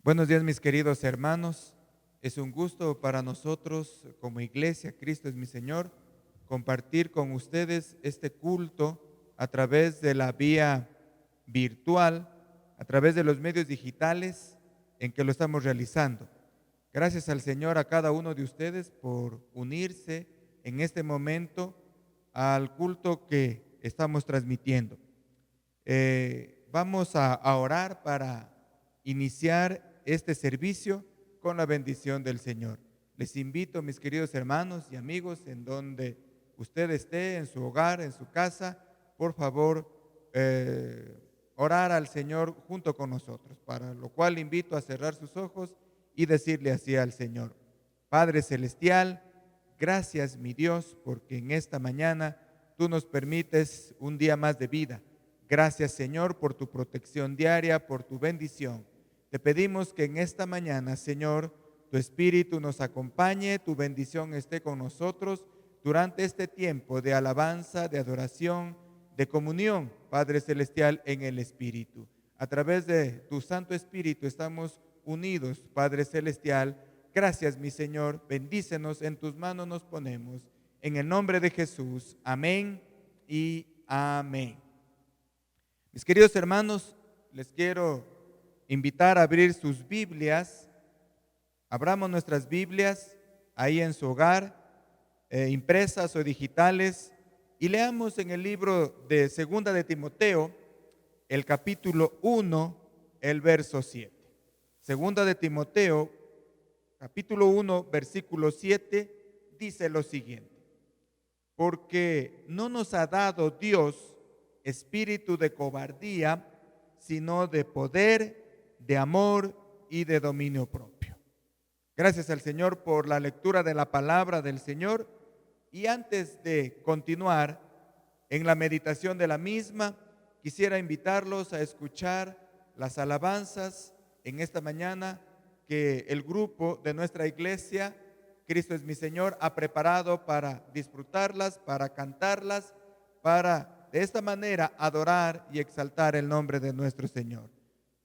Buenos días, mis queridos hermanos. Es un gusto para nosotros como iglesia, Cristo es mi Señor, compartir con ustedes este culto a través de la vía virtual, a través de los medios digitales en que lo estamos realizando. Gracias al Señor a cada uno de ustedes por unirse en este momento al culto que estamos transmitiendo. Vamos a orar para iniciar este servicio con la bendición del Señor. Les invito, mis queridos hermanos y amigos, en donde usted esté, en su hogar, en su casa, por favor, orar al Señor junto con nosotros, para lo cual invito a cerrar sus ojos y decirle así al Señor: Padre Celestial, gracias, mi Dios, porque en esta mañana tú nos permites un día más de vida. Gracias, Señor, por tu protección diaria, por tu bendición. Te pedimos que en esta mañana, Señor, tu Espíritu nos acompañe, tu bendición esté con nosotros durante este tiempo de alabanza, de adoración, de comunión, Padre Celestial, en el Espíritu. A través de tu Santo Espíritu estamos unidos, Padre Celestial. Gracias, mi Señor, bendícenos, en tus manos nos ponemos. En el nombre de Jesús, amén y amén. Mis queridos hermanos, les quiero invitar a abrir sus Biblias. Abramos nuestras Biblias ahí en su hogar, impresas o digitales, y leamos en el libro de Segunda de Timoteo, el capítulo 1, el verso 7. Segunda de Timoteo, capítulo 1, versículo 7, dice lo siguiente: porque no nos ha dado Dios espíritu de cobardía, sino de poder, de amor y de dominio propio. Gracias al Señor por la lectura de la palabra del Señor. Y antes de continuar en la meditación de la misma, quisiera invitarlos a escuchar las alabanzas en esta mañana que el grupo de nuestra iglesia, Cristo es mi Señor, ha preparado para disfrutarlas, para cantarlas, para de esta manera adorar y exaltar el nombre de nuestro Señor.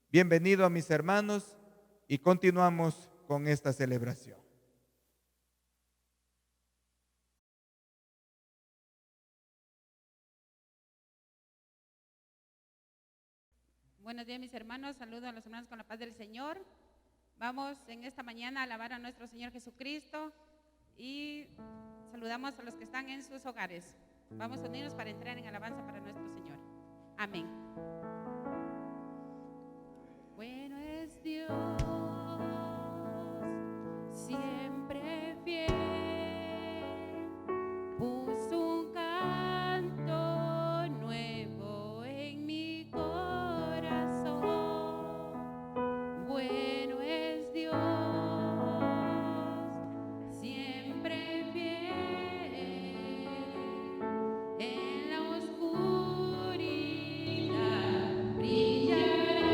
Bienvenido a mis hermanos y continuamos con esta celebración. Buenos días, mis hermanos. Saludo a los hermanos con la paz del Señor. Vamos en esta mañana a alabar a nuestro Señor Jesucristo y saludamos a los que están en sus hogares. Vamos a unirnos para entrar en alabanza para nuestro Señor. Amén. Bueno es Dios, siempre fiel, puso un canto nuevo en mi corazón. Bueno es Dios, siempre fiel, en la oscuridad brillará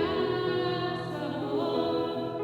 su amor.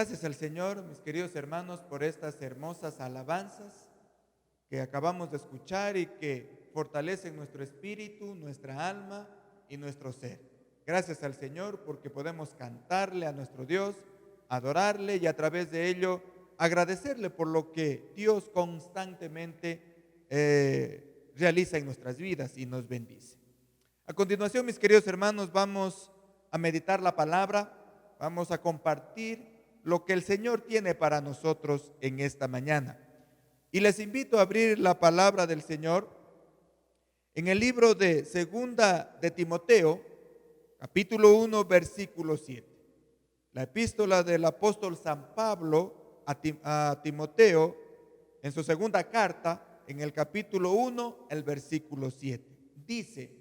Gracias al Señor, mis queridos hermanos, por estas hermosas alabanzas que acabamos de escuchar y que fortalecen nuestro espíritu, nuestra alma y nuestro ser. Gracias al Señor porque podemos cantarle a nuestro Dios, adorarle y a través de ello agradecerle por lo que Dios constantemente realiza en nuestras vidas y nos bendice. A continuación, mis queridos hermanos, vamos a meditar la palabra, vamos a compartir lo que el Señor tiene para nosotros en esta mañana. Y les invito a abrir la palabra del Señor en el libro de Segunda de Timoteo, capítulo 1, versículo 7. La epístola del apóstol San Pablo a Timoteo, en su segunda carta, en el capítulo 1, el versículo 7. Dice: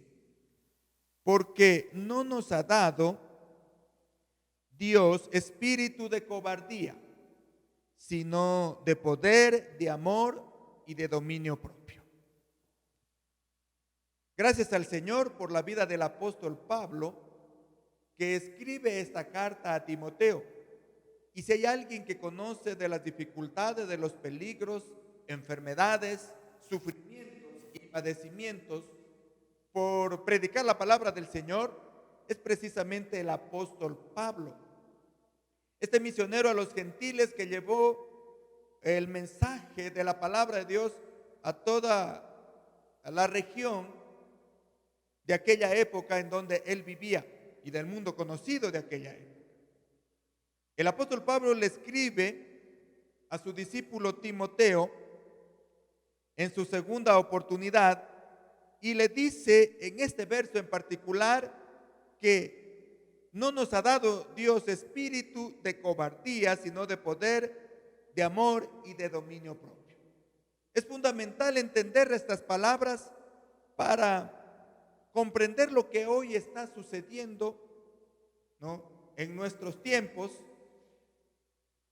porque no nos ha dado Dios espíritu de cobardía, sino de poder, de amor y de dominio propio. Gracias al Señor por la vida del apóstol Pablo, que escribe esta carta a Timoteo. Y si hay alguien que conoce de las dificultades, de los peligros, enfermedades, sufrimientos y padecimientos por predicar la palabra del Señor, es precisamente el apóstol Pablo. Este misionero a los gentiles que llevó el mensaje de la palabra de Dios a toda la región de aquella época en donde él vivía y del mundo conocido de aquella época. El apóstol Pablo le escribe a su discípulo Timoteo en su segunda oportunidad y le dice en este verso en particular que no nos ha dado Dios espíritu de cobardía, sino de poder, de amor y de dominio propio. Es fundamental entender estas palabras para comprender lo que hoy está sucediendo, ¿no?, en nuestros tiempos,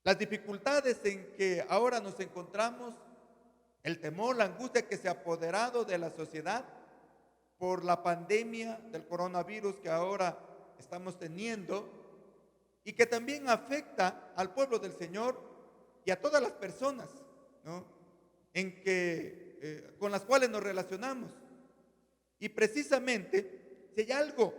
las dificultades en que ahora nos encontramos, el temor, la angustia que se ha apoderado de la sociedad por la pandemia del coronavirus que ahora estamos teniendo y que también afecta al pueblo del Señor y a todas las personas, ¿no?, con las cuales nos relacionamos. Y precisamente, si hay algo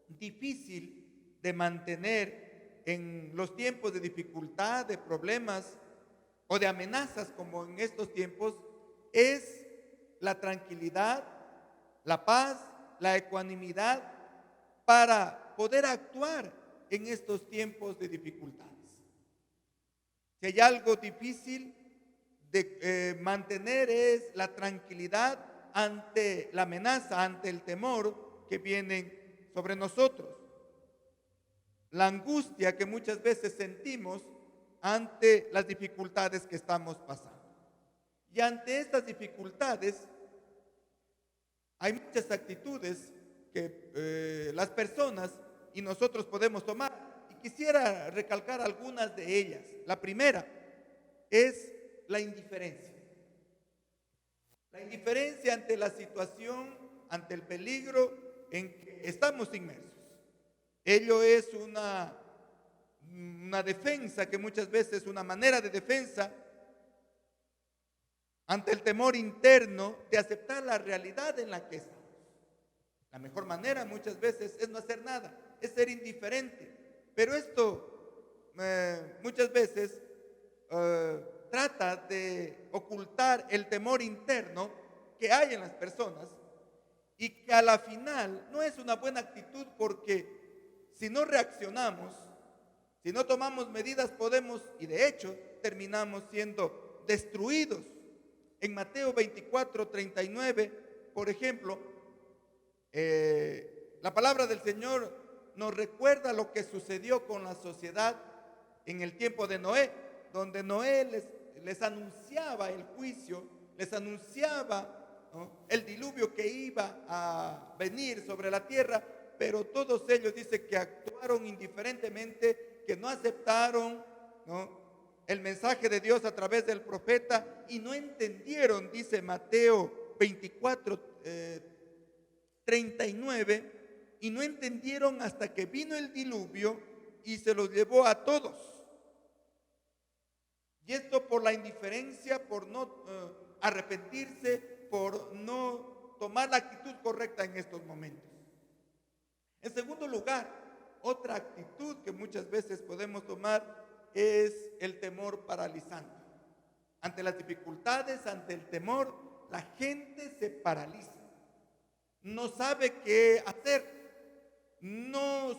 difícil de mantener en los tiempos de dificultad, de problemas o de amenazas como en estos tiempos, es la tranquilidad, la paz, la ecuanimidad para poder actuar en estos tiempos de dificultades. Si hay algo difícil de mantener es la tranquilidad ante la amenaza, ante el temor que vienen sobre nosotros. La angustia que muchas veces sentimos ante las dificultades que estamos pasando. Y ante estas dificultades hay muchas actitudes que las personas y nosotros podemos tomar. Y quisiera recalcar algunas de ellas. La primera es la indiferencia. La indiferencia ante la situación, ante el peligro en que estamos inmersos. Ello es una defensa que muchas veces, una manera de defensa ante el temor interno de aceptar la realidad en la que estamos. La mejor manera muchas veces es no hacer nada, es ser indiferente. Pero esto muchas veces trata de ocultar el temor interno que hay en las personas y que a la final no es una buena actitud, porque si no reaccionamos, si no tomamos medidas, podemos, y de hecho terminamos siendo destruidos. En Mateo 24:39, por ejemplo, la palabra del Señor nos recuerda lo que sucedió con la sociedad en el tiempo de Noé, donde Noé les anunciaba el juicio, les anunciaba, ¿no?, el diluvio que iba a venir sobre la tierra, pero todos ellos dice que actuaron indiferentemente, que no aceptaron, ¿no?, el mensaje de Dios a través del profeta y no entendieron, dice Mateo 24:39, y no entendieron hasta que vino el diluvio y se los llevó a todos. Y esto por la indiferencia, por no arrepentirse, por no tomar la actitud correcta en estos momentos. En segundo lugar, otra actitud que muchas veces podemos tomar es el temor paralizante. Ante las dificultades, ante el temor, la gente se paraliza. No sabe qué hacer.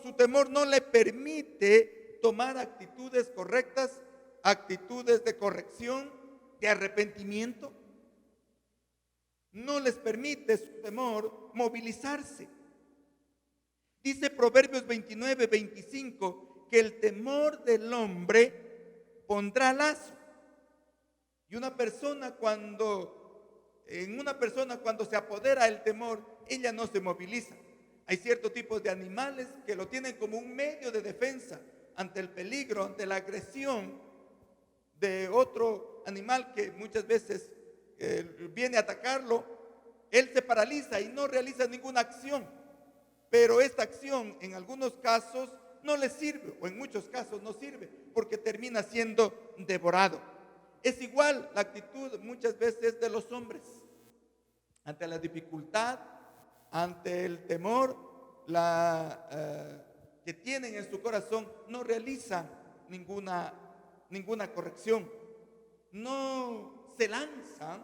Su temor no le permite tomar actitudes correctas, actitudes de corrección, de arrepentimiento. No les permite su temor movilizarse. Dice Proverbios 29:25 que el temor del hombre pondrá lazo. Y en una persona cuando se apodera el temor, ella no se moviliza. Hay ciertos tipos de animales que lo tienen como un medio de defensa ante el peligro, ante la agresión de otro animal que muchas veces viene a atacarlo. Él se paraliza y no realiza ninguna acción. Pero esta acción en algunos casos no le sirve, o en muchos casos no sirve, porque termina siendo devorado. Es igual la actitud muchas veces de los hombres. Ante la dificultad, ante el temor que tienen en su corazón, no realizan ninguna corrección. No se lanzan,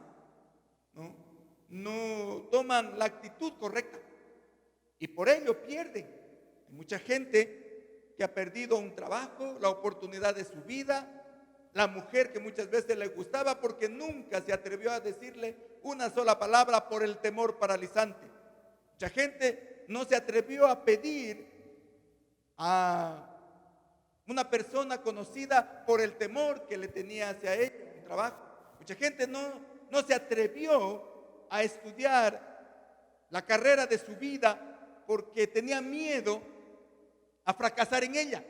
no toman la actitud correcta. Y por ello pierden. Hay mucha gente que ha perdido un trabajo, la oportunidad de su vida, la mujer que muchas veces le gustaba porque nunca se atrevió a decirle una sola palabra por el temor paralizante. Mucha gente no se atrevió a pedir a una persona conocida por el temor que le tenía hacia ella en el trabajo. Mucha gente no se atrevió a estudiar la carrera de su vida porque tenía miedo a fracasar en ella,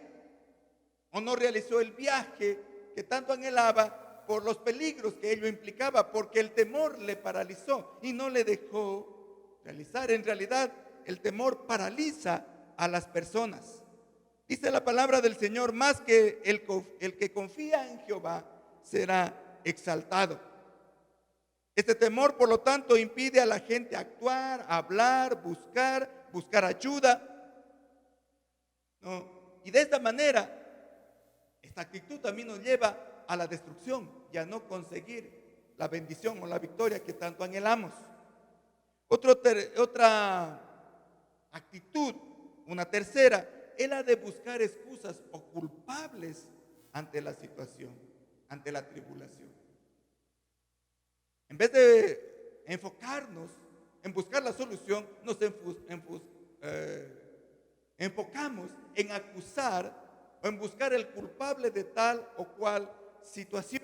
o no realizó el viaje que tanto anhelaba por los peligros que ello implicaba, porque el temor le paralizó y no le dejó realizar. En realidad, el temor paraliza a las personas. Dice la palabra del Señor: más que el que confía en Jehová será exaltado. Este temor, por lo tanto, impide a la gente actuar, hablar, buscar ayuda. Y de esta manera, esta actitud también nos lleva a la destrucción y a no conseguir la bendición o la victoria que tanto anhelamos. Otra actitud, una tercera, es la de buscar excusas o culpables ante la situación, ante la tribulación. En vez de enfocarnos en buscar la solución, nos enfocamos en acusar o en buscar el culpable de tal o cual situación.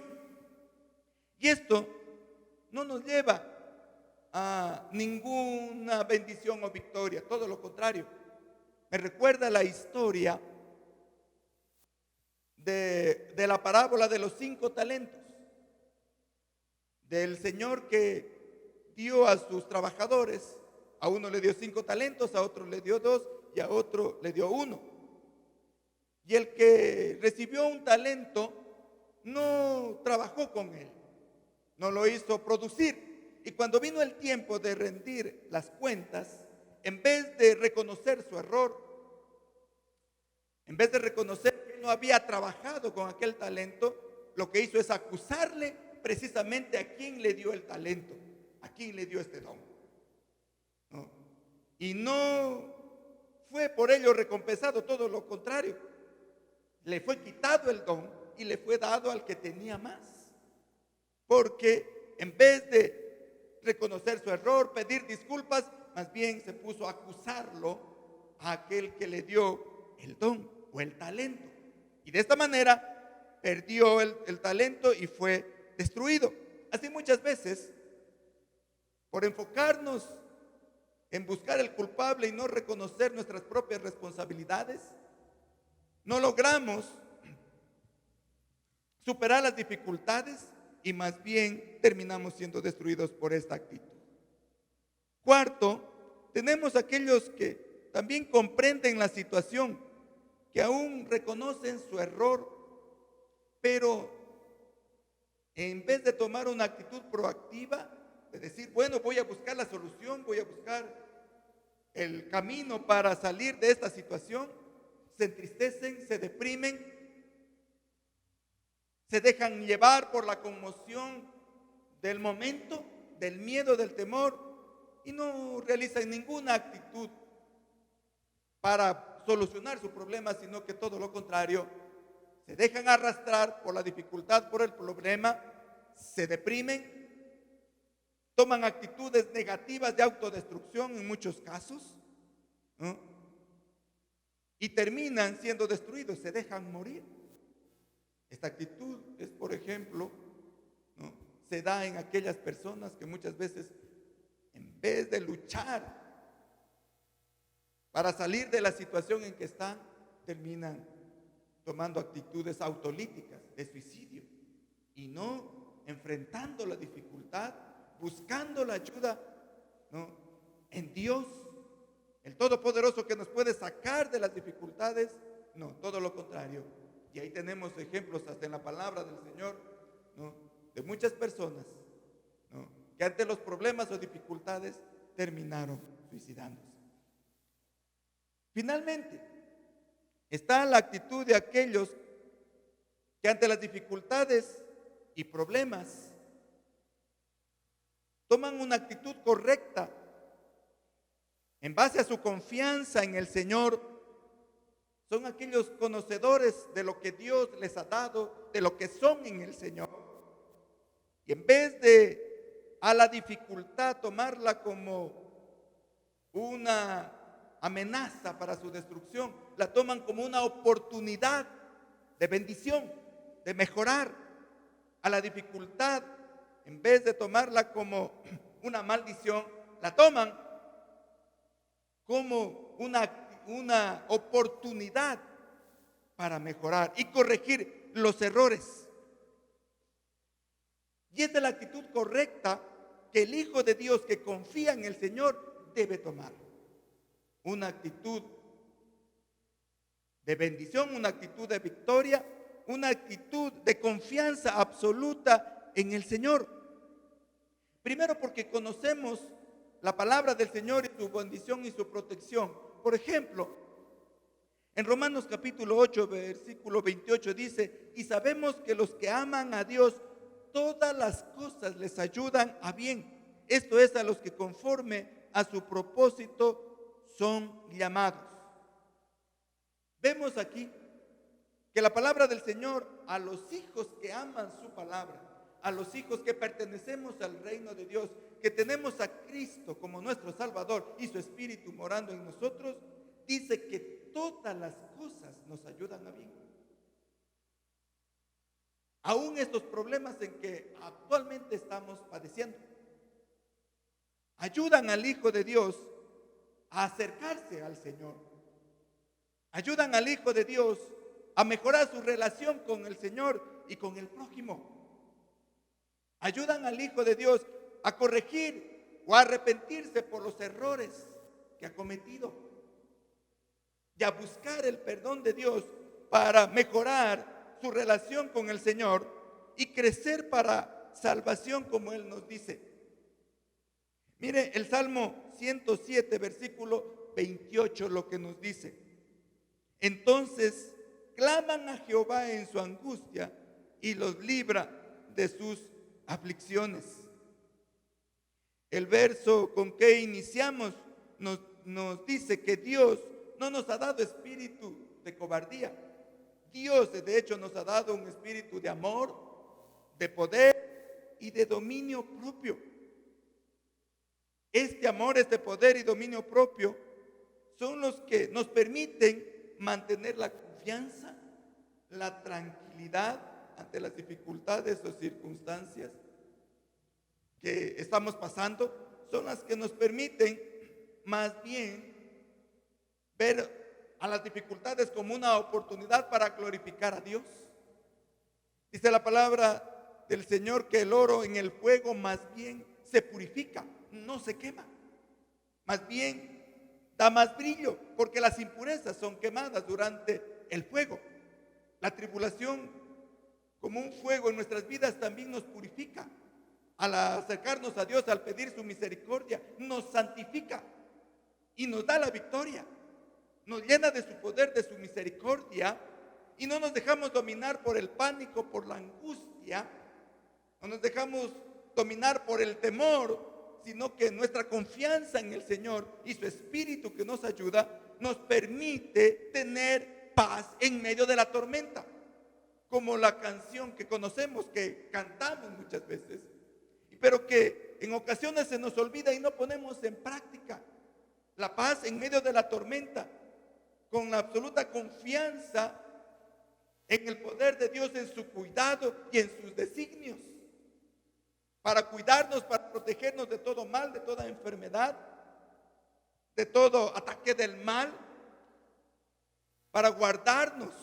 Y esto no nos lleva a ninguna bendición o victoria, todo lo contrario. Me recuerda la historia de la parábola de los 5 talentos, del Señor que dio a sus trabajadores. A uno le dio 5 talentos, a otro le dio 2 y a otro le dio 1. Y el que recibió un talento no trabajó con él, no lo hizo producir. Y cuando vino el tiempo de rendir las cuentas, en vez de reconocer su error, en vez de reconocer que no había trabajado con aquel talento, lo que hizo es acusarle precisamente a quien le dio el talento, a quien le dio este don. Y no fue por ello recompensado, todo lo contrario. Le fue quitado el don y le fue dado al que tenía más. Porque en vez de reconocer su error, pedir disculpas, más bien se puso a acusarlo a aquel que le dio el don o el talento. Y de esta manera perdió el talento y fue destruido. Así muchas veces, por enfocarnos en buscar el culpable y no reconocer nuestras propias responsabilidades, no logramos superar las dificultades y más bien terminamos siendo destruidos por esta actitud. Cuarto, tenemos aquellos que también comprenden la situación, que aún reconocen su error, pero en vez de tomar una actitud proactiva, de decir, bueno, voy a buscar la solución, voy a buscar el camino para salir de esta situación, se entristecen, se deprimen, se dejan llevar por la conmoción del momento, del miedo, del temor, y no realizan ninguna actitud para solucionar su problema, sino que todo lo contrario, se dejan arrastrar por la dificultad, por el problema, se deprimen, toman actitudes negativas de autodestrucción en muchos casos, ¿no? Y terminan siendo destruidos, se dejan morir. Esta actitud es, por ejemplo, ¿no?, se da en aquellas personas que muchas veces, en vez de luchar para salir de la situación en que están, terminan tomando actitudes autolíticas de suicidio y no enfrentando la dificultad, buscando la ayuda, ¿no?, en Dios, el Todopoderoso, que nos puede sacar de las dificultades. No, todo lo contrario. Y ahí tenemos ejemplos hasta en la palabra del Señor, ¿no?, de muchas personas, ¿no?, que ante los problemas o dificultades terminaron suicidándose. Finalmente, está la actitud de aquellos que ante las dificultades y problemas toman una actitud correcta en base a su confianza en el Señor. Son aquellos conocedores de lo que Dios les ha dado, de lo que son en el Señor. Y en vez de a la dificultad tomarla como una amenaza para su destrucción, la toman como una oportunidad de bendición, de mejorar. A la dificultad, en vez de tomarla como una maldición, la toman como una oportunidad para mejorar y corregir los errores. Y esta es la actitud correcta que el Hijo de Dios que confía en el Señor debe tomar. Una actitud de bendición, una actitud de victoria, una actitud de confianza absoluta en el Señor. Primero, porque conocemos la palabra del Señor y su bendición y su protección. Por ejemplo, en Romanos capítulo 8, versículo 28 dice: y sabemos que los que aman a Dios, todas las cosas les ayudan a bien. Esto es, a los que conforme a su propósito son llamados. Vemos aquí que la palabra del Señor a los hijos que aman su palabra, a los hijos que pertenecemos al reino de Dios, que tenemos a Cristo como nuestro Salvador y su Espíritu morando en nosotros, dice que todas las cosas nos ayudan a bien. Aún estos problemas en que actualmente estamos padeciendo, ayudan al Hijo de Dios a acercarse al Señor. Ayudan al Hijo de Dios a mejorar su relación con el Señor y con el prójimo. Ayudan al Hijo de Dios a corregir o a arrepentirse por los errores que ha cometido y a buscar el perdón de Dios para mejorar su relación con el Señor y crecer para salvación, como Él nos dice. Mire el Salmo 107, versículo 28, lo que nos dice: entonces claman a Jehová en su angustia y los libra de sus aflicciones. El verso con que iniciamos nos dice que Dios no nos ha dado espíritu de cobardía. Dios, de hecho, nos ha dado un espíritu de amor, de poder y de dominio propio. Este amor, este poder y dominio propio son los que nos permiten mantener la confianza, la tranquilidad ante las dificultades o circunstancias que estamos pasando. Son las que nos permiten más bien ver a las dificultades como una oportunidad para glorificar a Dios. Dice la palabra del Señor que el oro en el fuego más bien se purifica, no se quema. Más bien da más brillo, porque las impurezas son quemadas durante el fuego. La tribulación como un fuego en nuestras vidas, también nos purifica. Al acercarnos a Dios, al pedir su misericordia, nos santifica y nos da la victoria. Nos llena de su poder, de su misericordia, y no nos dejamos dominar por el pánico, por la angustia, no nos dejamos dominar por el temor, sino que nuestra confianza en el Señor y su Espíritu que nos ayuda, nos permite tener paz en medio de la tormenta. Como la canción que conocemos, que cantamos muchas veces, pero que en ocasiones se nos olvida y no ponemos en práctica. La paz en medio de la tormenta, con la absoluta confianza en el poder de Dios, en su cuidado y en sus designios, para cuidarnos, para protegernos de todo mal, de toda enfermedad, de todo ataque del mal, para guardarnos,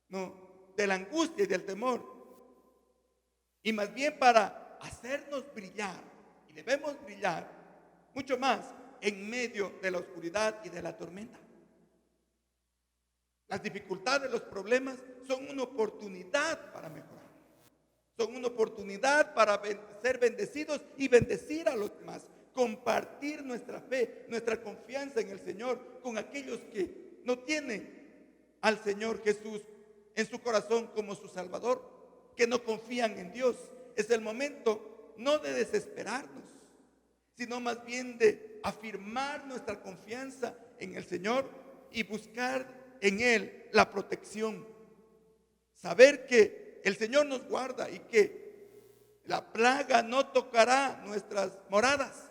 ¿no?, de la angustia y del temor, y más bien para hacernos brillar, y debemos brillar mucho más en medio de la oscuridad y de la tormenta. Las dificultades, los problemas son una oportunidad para mejorar, son una oportunidad para ser bendecidos y bendecir a los demás, compartir nuestra fe, nuestra confianza en el Señor con aquellos que no tienen al Señor Jesús en su corazón como su Salvador, que no confían en Dios. Es el momento no de desesperarnos, sino más bien de afirmar nuestra confianza en el Señor y buscar en Él la protección. Saber que el Señor nos guarda y que la plaga no tocará nuestras moradas,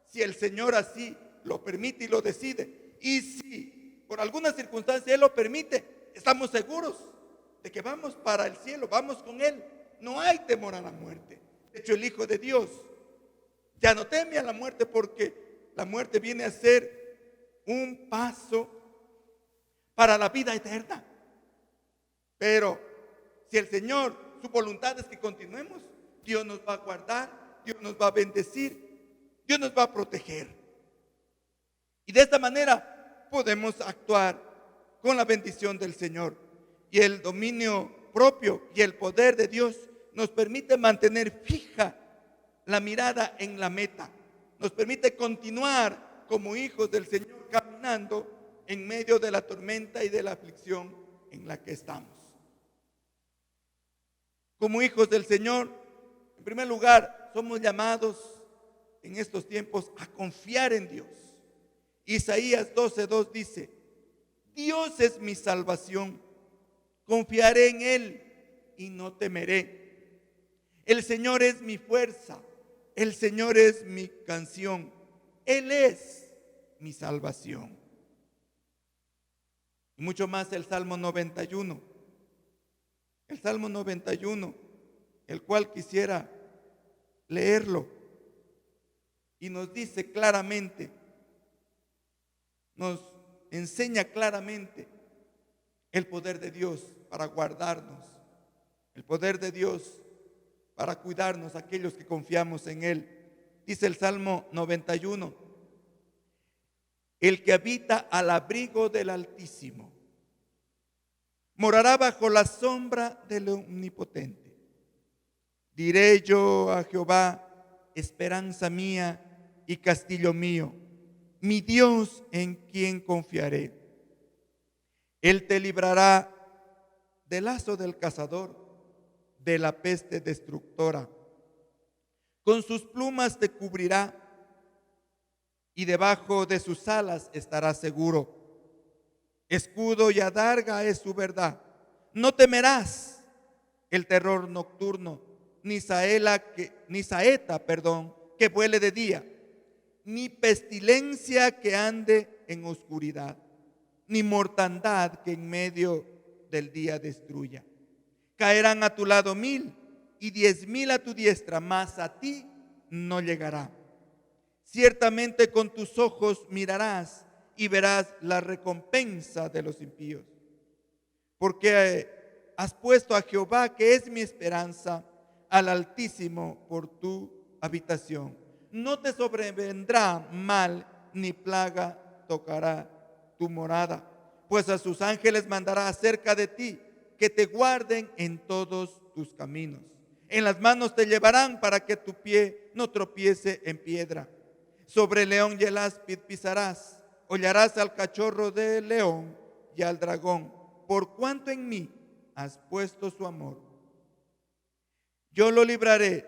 si el Señor así lo permite y lo decide. Y si por alguna circunstancia Él lo permite, estamos seguros de que vamos para el cielo, vamos con Él. No hay temor a la muerte. De hecho, el Hijo de Dios ya no teme a la muerte, porque la muerte viene a ser un paso para la vida eterna. Pero si el Señor, su voluntad es que continuemos, Dios nos va a guardar, Dios nos va a bendecir, Dios nos va a proteger. Y de esta manera podemos actuar con la bendición del Señor. Y el dominio propio y el poder de Dios nos permite mantener fija la mirada en la meta. Nos permite continuar como hijos del Señor, caminando en medio de la tormenta y de la aflicción en la que estamos. Como hijos del Señor, en primer lugar, somos llamados en estos tiempos a confiar en Dios. Isaías 12:2 dice: Dios es mi salvación, confiaré en Él y no temeré. El Señor es mi fuerza, el Señor es mi canción, Él es mi salvación. Y mucho más el Salmo 91. El Salmo 91, el cual quisiera leerlo, y nos dice claramente, nos enseña claramente el poder de Dios para guardarnos, el poder de Dios para cuidarnos, aquellos que confiamos en Él. Dice el Salmo 91: el que habita al abrigo del Altísimo morará bajo la sombra del Omnipotente. Diré yo a Jehová, esperanza mía y castillo mío, mi Dios en quien confiaré. Él te librará del lazo del cazador, de la peste destructora. Con sus plumas te cubrirá y debajo de sus alas estarás seguro. Escudo y adarga es su verdad. No temerás el terror nocturno, ni saeta, que vuele de día, ni pestilencia que ande en oscuridad, ni mortandad que en medio del día destruya. Caerán a tu lado 1000 y 10,000 a tu diestra, mas a ti no llegará. Ciertamente con tus ojos mirarás y verás la recompensa de los impíos. Porque has puesto a Jehová, que es mi esperanza, al Altísimo por tu habitación. No te sobrevendrá mal, ni plaga tocará tu morada, pues a sus ángeles mandará acerca de ti, que te guarden en todos tus caminos. En las manos te llevarán para que tu pie no tropiece en piedra. Sobre el león y el áspid pisarás, hollarás al cachorro del león y al dragón, por cuanto en mí has puesto su amor. Yo lo libraré,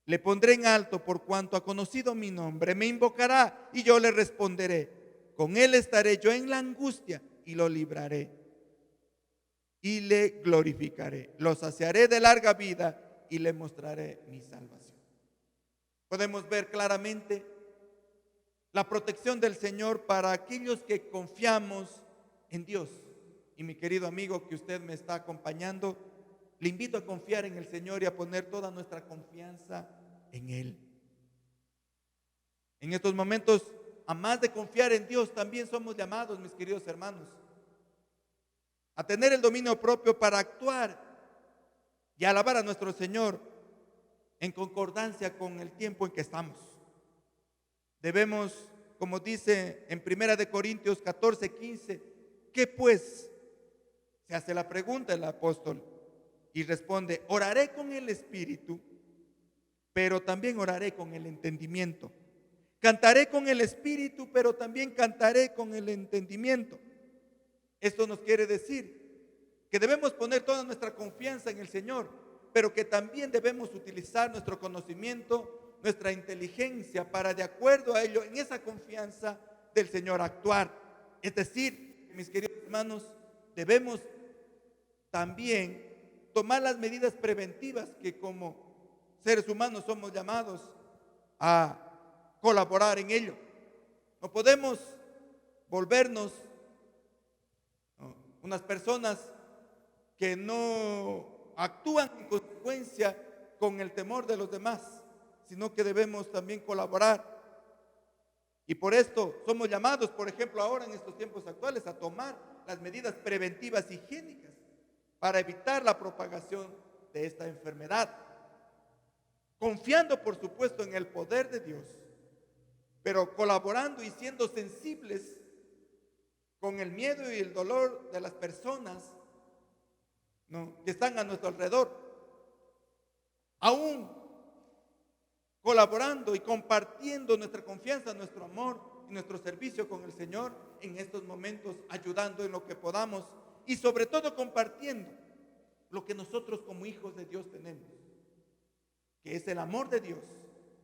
le pondré en alto por cuanto ha conocido mi nombre. Me invocará y yo le responderé. Con él estaré yo en la angustia y lo libraré y le glorificaré. Lo saciaré de larga vida y le mostraré mi salvación. Podemos ver claramente la protección del Señor para aquellos que confiamos en Dios. Y mi querido amigo que usted me está acompañando, le invito a confiar en el Señor y a poner toda nuestra confianza en Él. En estos momentos, a más de confiar en Dios, también somos llamados, mis queridos hermanos, a tener el dominio propio para actuar y alabar a nuestro Señor en concordancia con el tiempo en que estamos. Debemos, como dice en 1 Corintios 14:15, ¿qué pues? Se hace la pregunta el apóstol y responde, oraré con el espíritu, pero también oraré con el entendimiento. Cantaré con el espíritu, pero también cantaré con el entendimiento. Esto nos quiere decir que debemos poner toda nuestra confianza en el Señor, pero que también debemos utilizar nuestro conocimiento, nuestra inteligencia para, de acuerdo a ello, en esa confianza del Señor actuar. Es decir, mis queridos hermanos, debemos también tomar las medidas preventivas que como seres humanos somos llamados a colaborar en ello. No podemos volvernos unas personas que no actúan en consecuencia con el temor de los demás, sino que debemos también colaborar. Y por esto somos llamados, por ejemplo, ahora en estos tiempos actuales, a tomar las medidas preventivas higiénicas para evitar la propagación de esta enfermedad, confiando por supuesto en el poder de Dios, pero colaborando y siendo sensibles con el miedo y el dolor de las personas, ¿no?, que están a nuestro alrededor, aún colaborando y compartiendo nuestra confianza, nuestro amor y nuestro servicio con el Señor en estos momentos, ayudando en lo que podamos y sobre todo compartiendo lo que nosotros como hijos de Dios tenemos, que es el amor de Dios,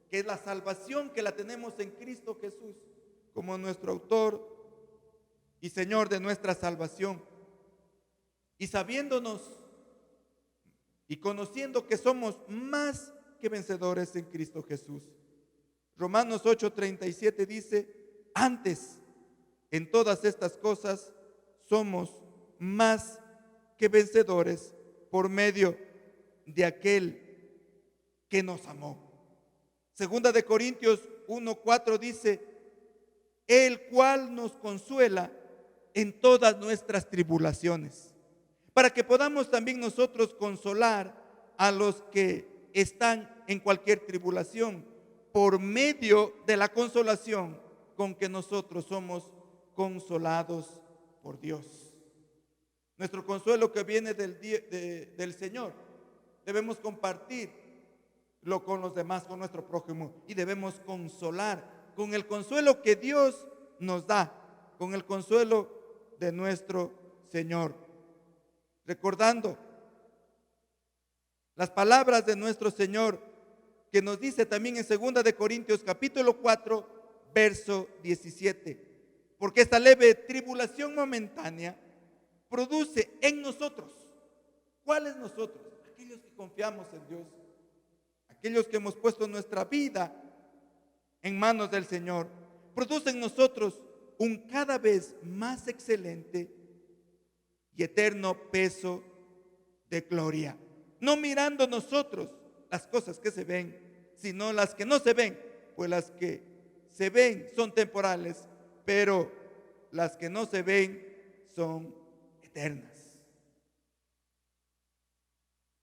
que es la salvación que la tenemos en Cristo Jesús como nuestro autor y Señor de nuestra salvación. Y sabiéndonos y conociendo que somos más que vencedores en Cristo Jesús. Romanos 8:37 dice, antes en todas estas cosas somos más que vencedores por medio de aquel que nos amó. Segunda de Corintios 1:4 dice, el cual nos consuela en todas nuestras tribulaciones, para que podamos también nosotros consolar a los que están en cualquier tribulación, por medio de la consolación con que nosotros somos consolados por Dios. Nuestro consuelo que viene del Señor, debemos compartirlo con los demás, con nuestro prójimo, y debemos consolar con el consuelo que Dios nos da, con el consuelo de nuestro Señor. Recordando las palabras de nuestro Señor que nos dice también en 2 de Corintios capítulo 4, verso 17, porque esta leve tribulación momentánea produce en nosotros, ¿cuáles nosotros? Aquellos que confiamos en Dios, aquellos que hemos puesto nuestra vida en manos del Señor, produce en nosotros un cada vez más excelente y eterno peso de gloria, no mirando nosotros las cosas que se ven, sino las que no se ven, pues las que se ven son temporales, pero las que no se ven son eternas.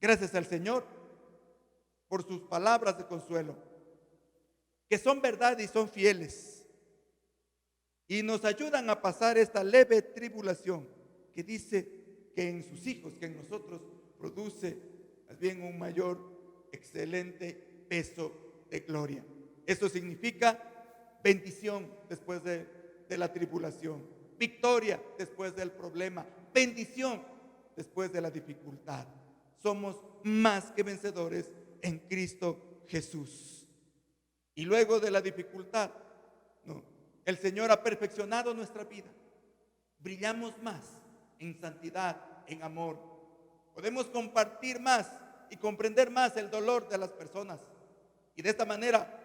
Gracias al Señor por sus palabras de consuelo, que son verdad y son fieles, y nos ayudan a pasar esta leve tribulación que dice que en sus hijos, que en nosotros, produce más bien un mayor, excelente peso de gloria. Eso significa bendición después de la tribulación, victoria después del problema, bendición después de la dificultad. Somos más que vencedores en Cristo Jesús. Y luego de la dificultad, no, el Señor ha perfeccionado nuestra vida. Brillamos más en santidad, en amor. Podemos compartir más y comprender más el dolor de las personas. Y de esta manera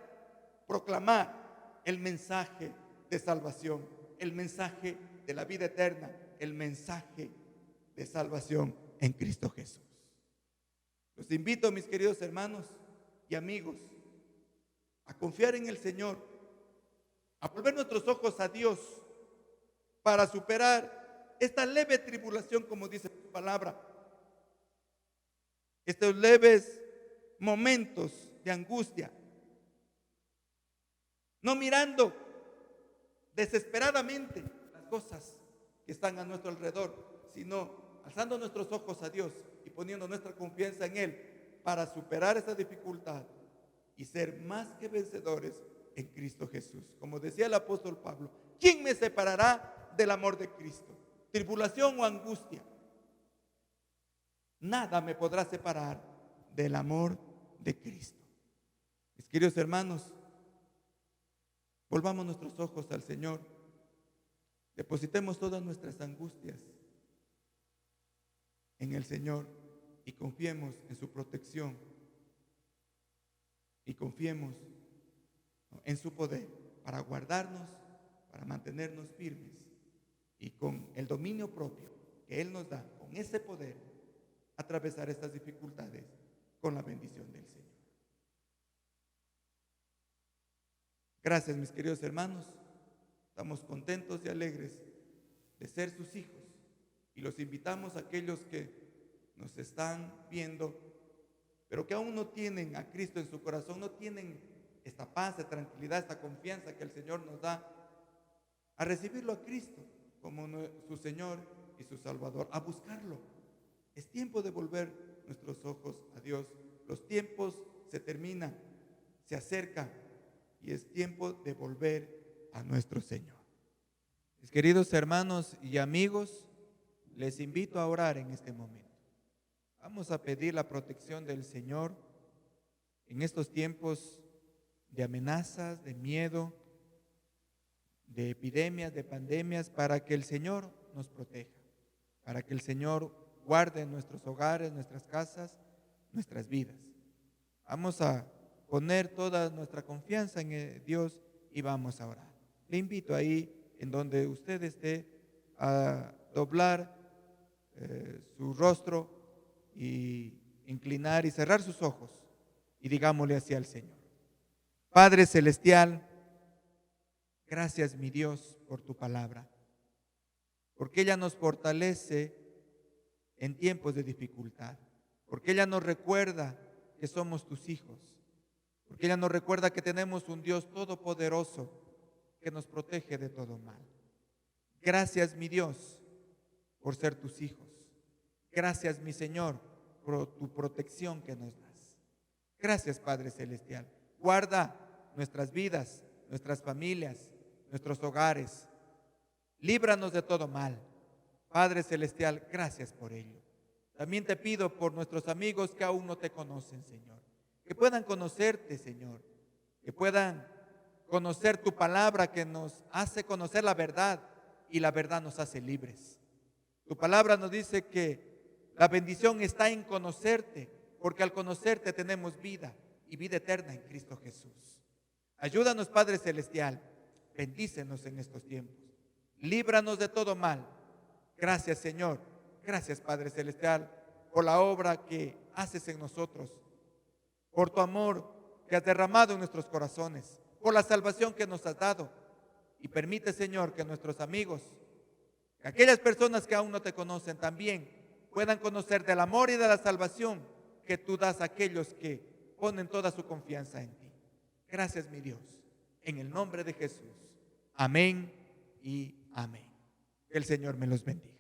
proclamar el mensaje de salvación, el mensaje de la vida eterna, el mensaje de salvación en Cristo Jesús. Los invito, mis queridos hermanos y amigos, a confiar en el Señor, a volver nuestros ojos a Dios para superar esta leve tribulación, como dice su palabra, estos leves momentos de angustia, no mirando desesperadamente las cosas que están a nuestro alrededor, sino alzando nuestros ojos a Dios y poniendo nuestra confianza en Él para superar esta dificultad y ser más que vencedores en Cristo Jesús. Como decía el apóstol Pablo, ¿quién me separará del amor de Cristo? ¿Tribulación o angustia? Nada me podrá separar del amor de Cristo. Mis queridos hermanos, volvamos nuestros ojos al Señor. Depositemos todas nuestras angustias en el Señor y confiemos en su protección y confiemos en su poder para guardarnos, para mantenernos firmes y con el dominio propio que Él nos da, con ese poder, atravesar estas dificultades con la bendición del Señor. Gracias, mis queridos hermanos. Estamos contentos y alegres de ser sus hijos y los invitamos a aquellos que nos están viendo, pero que aún no tienen a Cristo en su corazón, no tienen esta paz, esta tranquilidad, esta confianza que el Señor nos da, a recibirlo a Cristo como su Señor y su Salvador, a buscarlo. Es tiempo de volver nuestros ojos a Dios. Los tiempos se terminan, se acercan y es tiempo de volver a nuestro Señor. Mis queridos hermanos y amigos, les invito a orar en este momento. Vamos a pedir la protección del Señor en estos tiempos de amenazas, de miedo, de epidemias, de pandemias, para que el Señor nos proteja, para que el Señor guarde nuestros hogares, nuestras casas, nuestras vidas. Vamos a poner toda nuestra confianza en Dios y vamos a orar. Le invito ahí, en donde usted esté, a doblar su rostro y inclinar y cerrar sus ojos y digámosle así al Señor. Padre Celestial, gracias, mi Dios, por tu palabra, porque ella nos fortalece en tiempos de dificultad, porque ella nos recuerda que somos tus hijos, porque ella nos recuerda que tenemos un Dios todopoderoso que nos protege de todo mal. Gracias, mi Dios, por ser tus hijos. Gracias, mi Señor, por tu protección que nos das. Gracias, Padre Celestial. Guarda nuestras vidas, nuestras familias, nuestros hogares. Líbranos de todo mal. Padre Celestial, gracias por ello. También te pido por nuestros amigos que aún no te conocen, Señor. Que puedan conocerte, Señor. Que puedan conocer tu palabra que nos hace conocer la verdad y la verdad nos hace libres. Tu palabra nos dice que la bendición está en conocerte, porque al conocerte tenemos vida y vida eterna en Cristo Jesús. Ayúdanos, Padre Celestial. Bendícenos en estos tiempos. Líbranos de todo mal. Gracias, Señor. Gracias, Padre Celestial, por la obra que haces en nosotros, por tu amor que has derramado en nuestros corazones, por la salvación que nos has dado. Y permite, Señor, que nuestros amigos, que aquellas personas que aún no te conocen, también puedan conocer del amor y de la salvación que tú das a aquellos que ponen toda su confianza en ti. Gracias, mi Dios, en el nombre de Jesús. Amén y amén. Que el Señor me los bendiga.